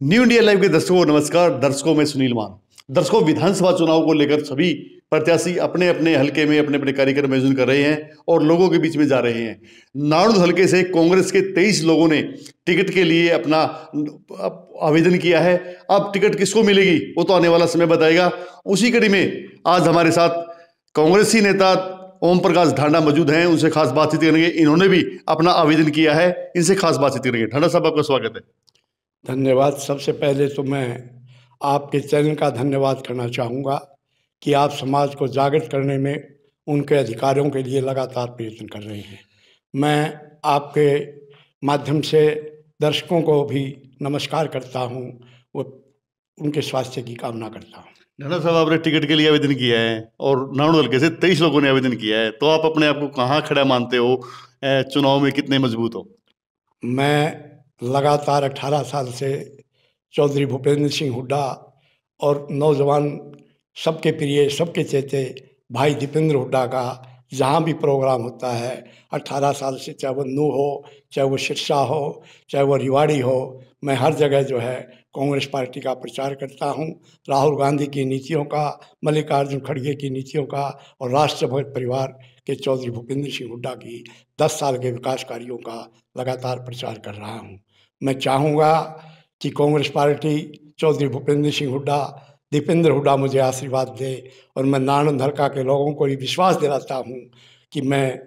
New India live के दर्शकों को नमस्कार। दर्शकों में सुनील मान। दर्शकों, विधानसभा चुनाव को लेकर सभी प्रत्याशी अपने अपने हलके में अपने अपने कार्यक्रम आयोजन कर रहे हैं और लोगों के बीच में जा रहे हैं। नारनौल हलके से कांग्रेस के 23 लोगों ने टिकट के लिए अपना आवेदन किया है। अब टिकट किसको मिलेगी वो तो आने वाला समय बताएगा। उसी कड़ी में आज हमारे साथ कांग्रेसी नेता ओम प्रकाश ढांडा मौजूद हैं। उनसे खास बातचीत करेंगे। इन्होंने भी अपना आवेदन किया है, इनसे खास बातचीत करेंगे। ढांडा साहब, आपका स्वागत है। धन्यवाद। सबसे पहले तो मैं आपके चैनल का धन्यवाद करना चाहूँगा कि आप समाज को जागृत करने में उनके अधिकारों के लिए लगातार प्रयत्न कर रहे हैं। मैं आपके माध्यम से दर्शकों को भी नमस्कार करता हूँ, वो उनके स्वास्थ्य की कामना करता हूँ। ढांडा साहब, आपने टिकट के लिए आवेदन किया है और नारनौल हलके से 23 लोगों ने आवेदन किया है, तो आप अपने आप को कहाँ खड़ा मानते हो? चुनाव में कितने मजबूत हो? मैं लगातार 18 साल से चौधरी भूपेंद्र सिंह हुड्डा और नौजवान सबके प्रिय सबके चहेते भाई दीपेंद्र हुड्डा का जहाँ भी प्रोग्राम होता है 18 साल से, चाहे वो नूह हो, चाहे वो सिरसा हो, चाहे वो रिवाड़ी हो, मैं हर जगह जो है कांग्रेस पार्टी का प्रचार करता हूँ। राहुल गांधी की नीतियों का, मल्लिकार्जुन खड़गे की नीतियों का और राष्ट्र भक्त परिवार के चौधरी भूपेंद्र सिंह हुड्डा की 10 साल के विकास कार्यों का लगातार प्रचार कर रहा हूँ। मैं चाहूँगा कि कांग्रेस पार्टी, चौधरी भूपेंद्र सिंह हुड्डा, दीपेंद्र हुड्डा मुझे आशीर्वाद दे और मैं नारनौल हलका के लोगों को ये विश्वास दिलाता हूँ कि मैं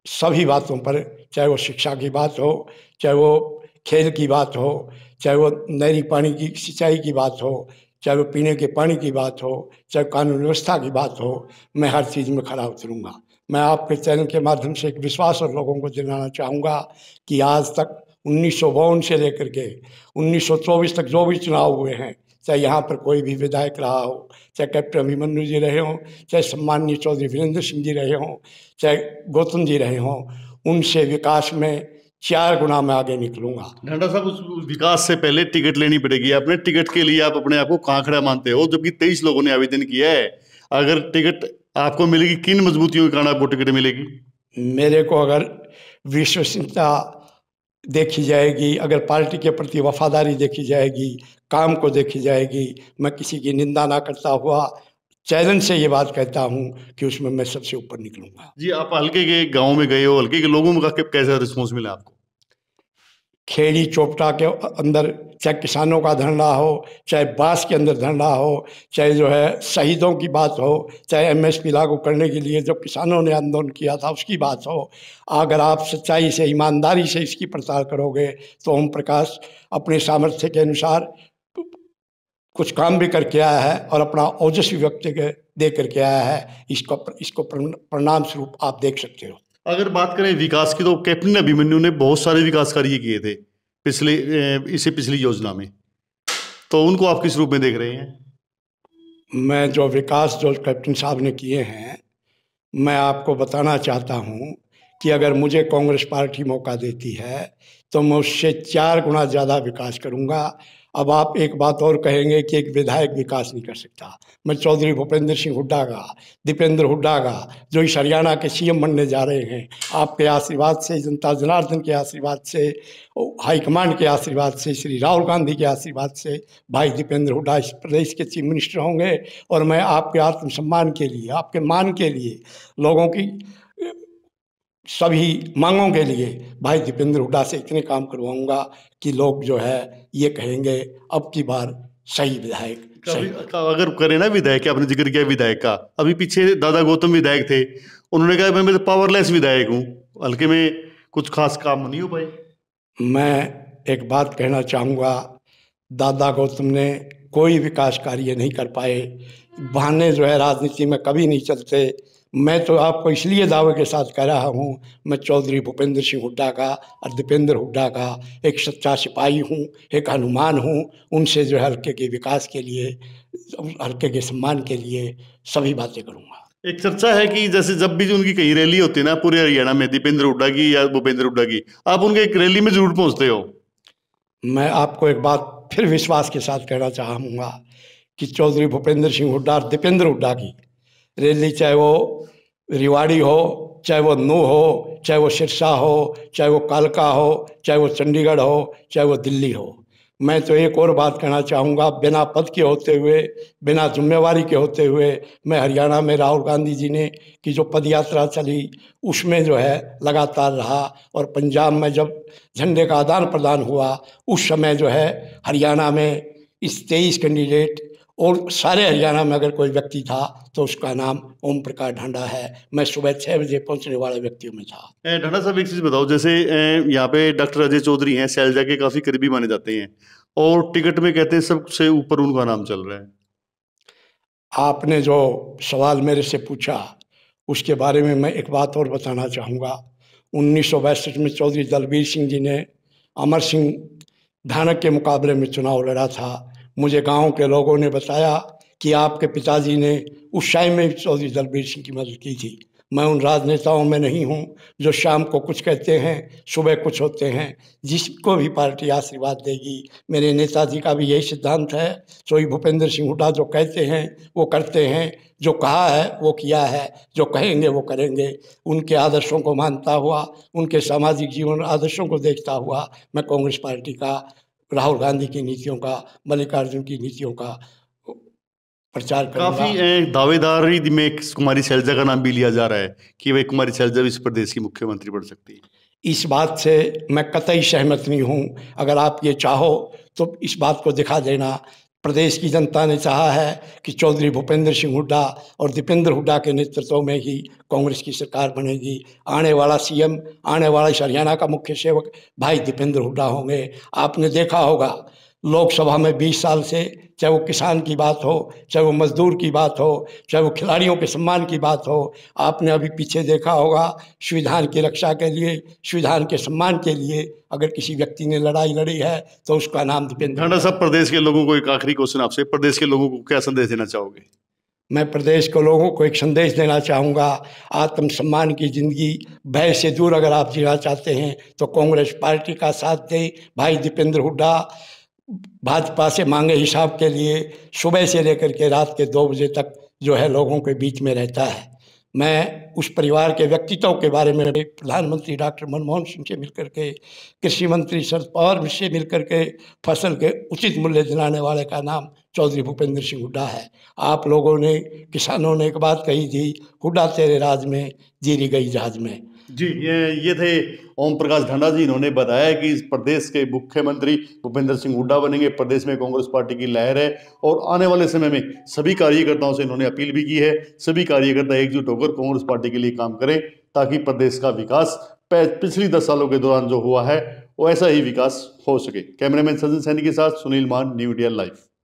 सभी बातों पर, चाहे वो शिक्षा की बात हो, चाहे वो खेल की बात हो, चाहे वो नहरी पानी की सिंचाई की बात हो, चाहे वो पीने के पानी की बात हो, चाहे कानून व्यवस्था की बात हो, मैं हर चीज़ में खरा उतरूँगा। मैं आपके चैनल के माध्यम से एक विश्वास और लोगों को दिलाना चाहूँगा कि आज तक 1952 से लेकर के 1924 तक जो भी चुनाव हुए हैं, चाहे यहाँ पर कोई भी विधायक रहा हो, चाहे कैप्टन अभिमन्यु जी रहे हों, चाहे सम्माननीय चौधरी वीरेंद्र सिंह जी रहे हों, चाहे गौतम जी रहे हों, उनसे विकास में 4 गुना मैं आगे निकलूंगा। ढांडा साहब, उस विकास से पहले टिकट लेनी पड़ेगी। आपने टिकट के लिए आप अपने आप को कहाँ खड़ा मानते हो, जबकि 23 लोगों ने आवेदन किया है? अगर टिकट आपको मिलेगी, किन मजबूतियों के कारण आपको टिकट मिलेगी? मेरे को अगर विश्वसनीयता देखी जाएगी, अगर पार्टी के प्रति वफादारी देखी जाएगी, काम को देखी जाएगी, मैं किसी की निंदा ना करता हुआ चैलेंज से ये बात कहता हूँ कि उसमें मैं सबसे ऊपर निकलूंगा। जी, आप हल्के के गांव में गए हो, हल्के के लोगों का कैसा रिस्पॉन्स मिला आपको? खेड़ी चोपटा के अंदर चाहे किसानों का धरना हो, चाहे बांस के अंदर धरना हो, चाहे जो है शहीदों की बात हो, चाहे एमएसपी लागू करने के लिए जो किसानों ने आंदोलन किया था उसकी बात हो, अगर आप सच्चाई से, ईमानदारी से इसकी प्रचार करोगे तो ओम प्रकाश अपने सामर्थ्य के अनुसार कुछ काम भी करके आया है और अपना ओजस्वी व्यक्ति दे करके आया है। इसको परिणाम स्वरूप आप देख सकते हो। अगर बात करें विकास की, तो कैप्टन अभिमन्यु ने बहुत सारे विकास कार्य किए थे पिछली योजना में, तो उनको आप किस रूप में देख रहे हैं? मैं जो विकास जो कैप्टन साहब ने किए हैं, मैं आपको बताना चाहता हूँ कि अगर मुझे कांग्रेस पार्टी मौका देती है तो मैं उससे 4 गुना ज़्यादा विकास करूँगा। अब आप एक बात और कहेंगे कि एक विधायक विकास नहीं कर सकता। मैं चौधरी भूपेंद्र सिंह हुड्डा का, दीपेंद्र हुड्डा का, जो इस हरियाणा के सीएम बनने जा रहे हैं, आपके आशीर्वाद से, जनता जनार्दन के आशीर्वाद से, हाईकमांड के आशीर्वाद से, श्री राहुल गांधी के आशीर्वाद से भाई दीपेंद्र हुड्डा इस प्रदेश के चीफ मिनिस्टर होंगे। और मैं आपके आत्मसम्मान के लिए, आपके मान के लिए, लोगों की सभी मांगों के लिए भाई दीपेंद्र हुड्डा से इतने काम करवाऊंगा कि लोग जो है ये कहेंगे अब की बार सही विधायक। अगर करें ना विधायक, आपने जिक्र किया विधायक का, अभी पीछे दादा गौतम विधायक थे, उन्होंने कहा मैं तो पावरलेस विधायक हूँ, हल्के में कुछ खास काम नहीं हो पाए। मैं एक बात कहना चाहूँगा, दादा गौतम ने कोई विकास कार्य नहीं कर पाए। बहाने जो है राजनीति में कभी नहीं चलते। मैं तो आपको इसलिए दावे के साथ कह रहा हूँ, मैं चौधरी भूपेंद्र सिंह हुड्डा का और दीपेंद्र हुड्डा का एक सच्चा सिपाही हूँ, एक हनुमान हूँ। उनसे जो है हल्के के विकास के लिए, हल्के के सम्मान के लिए सभी बातें करूँगा। एक चर्चा है कि जैसे जब भी उनकी कहीं रैली होती है ना पूरे हरियाणा में, दीपेंद्र हुड्डा की या भूपेंद्र हुड्डा की, आप उनके एक रैली में जरूर पहुंचते हो। मैं आपको एक बात फिर विश्वास के साथ कहना चाहूँगा कि चौधरी भूपेंद्र सिंह हुड्डा और दीपेंद्र हुड्डा की रैली, चाहे वो रिवाड़ी हो, चाहे वो नूह हो, चाहे वो सिरसा हो, चाहे वो कालका हो, चाहे वो चंडीगढ़ हो, चाहे वो दिल्ली हो, मैं तो एक और बात कहना चाहूँगा, बिना पद के होते हुए, बिना जिम्मेवारी के होते हुए, मैं हरियाणा में राहुल गांधी जी ने की जो पद यात्रा चली उसमें जो है लगातार रहा, और पंजाब में जब झंडे का आदान प्रदान हुआ उस समय जो है हरियाणा में इस 23 कैंडिडेट और सारे हरियाणा में अगर कोई व्यक्ति था तो उसका नाम ओम प्रकाश ढांडा है। मैं सुबह 6 बजे पहुंचने वाले व्यक्तियों में था। ढांडा साहब, एक चीज बताओ, जैसे यहाँ पे डॉक्टर अजय चौधरी हैं, शैलजा के काफी करीबी माने जाते हैं, और टिकट में कहते हैं सबसे ऊपर उनका नाम चल रहा है। आपने जो सवाल मेरे से पूछा उसके बारे में मैं एक बात और बताना चाहूँगा। 1962 में चौधरी दलबीर सिंह जी ने अमर सिंह धानक के मुकाबले में चुनाव लड़ा था। मुझे गांव के लोगों ने बताया कि आपके पिताजी ने उस टाइम में चौधरी दलबीर सिंह की मदद की थी। मैं उन राजनेताओं में नहीं हूं जो शाम को कुछ कहते हैं सुबह कुछ होते हैं। जिसको भी पार्टी आशीर्वाद देगी, मेरे नेताजी का भी यही सिद्धांत है, चौधरी भूपेंद्र सिंह हुड्डा जो कहते हैं वो करते हैं, जो कहा है वो किया है, जो कहेंगे वो करेंगे। उनके आदर्शों को मानता हुआ, उनके सामाजिक जीवन आदर्शों को देखता हुआ मैं कांग्रेस पार्टी का, राहुल गांधी की नीतियों का, मल्लिकार्जुन की नीतियों का प्रचार करूंगा। काफी दावेदारी में कुमारी शैलजा का नाम भी लिया जा रहा है कि वह कुमारी शैलजा भी इस प्रदेश की मुख्यमंत्री बन सकती है। इस बात से मैं कतई सहमत नहीं हूँ। अगर आप ये चाहो तो इस बात को दिखा देना। प्रदेश की जनता ने चाहा है कि चौधरी भूपेंद्र सिंह हुड्डा और दीपेंद्र हुड्डा के नेतृत्व में ही कांग्रेस की सरकार बनेगी। आने वाला सीएम, आने वाला इस हरियाणा का मुख्य सेवक भाई दीपेंद्र हुड्डा होंगे। आपने देखा होगा लोकसभा में 20 साल से, चाहे वो किसान की बात हो, चाहे वो मजदूर की बात हो, चाहे वो खिलाड़ियों के सम्मान की बात हो, आपने अभी पीछे देखा होगा संविधान की रक्षा के लिए, संविधान के सम्मान के लिए अगर किसी व्यक्ति ने लड़ाई लड़ी है तो उसका नाम दीपेंद्र। ढांडा साहब, प्रदेश के लोगों को एक आखिरी क्वेश्चन आपसे, प्रदेश के लोगों को क्या संदेश देना चाहोगे? मैं प्रदेश के लोगों को एक संदेश देना चाहूँगा, आत्मसम्मान की ज़िंदगी भय से दूर अगर आप जीना चाहते हैं तो कांग्रेस पार्टी का साथ दें। भाई दीपेंद्र हुड्डा भाजपा से मांगे हिसाब के लिए सुबह से लेकर के रात के 2 बजे तक जो है लोगों के बीच में रहता है। मैं उस परिवार के व्यक्तित्व के बारे में प्रधानमंत्री डॉक्टर मनमोहन सिंह से मिलकर के, कृषि मंत्री शरद पवार से मिलकर के फसल के उचित मूल्य दिलाने वाले का नाम चौधरी भूपेंद्र सिंह हुड्डा है। आप लोगों ने, किसानों ने एक बात कही थी, हुड्डा तेरे राज में जीरी गई जहाज में। जी, ये थे ओम प्रकाश ढांडा जी। इन्होंने बताया कि इस प्रदेश के मुख्यमंत्री भूपेंद्र सिंह हुड्डा बनेंगे। प्रदेश में कांग्रेस पार्टी की लहर है और आने वाले समय में सभी कार्यकर्ताओं से इन्होंने अपील भी की है, सभी कार्यकर्ता एकजुट होकर कांग्रेस पार्टी के लिए काम करें ताकि प्रदेश का विकास पिछली 10 सालों के दौरान जो हुआ है वो ऐसा ही विकास हो सके। कैमरामैन सचिन सैनी के साथ सुनील मान, न्यू इंडिया लाइव।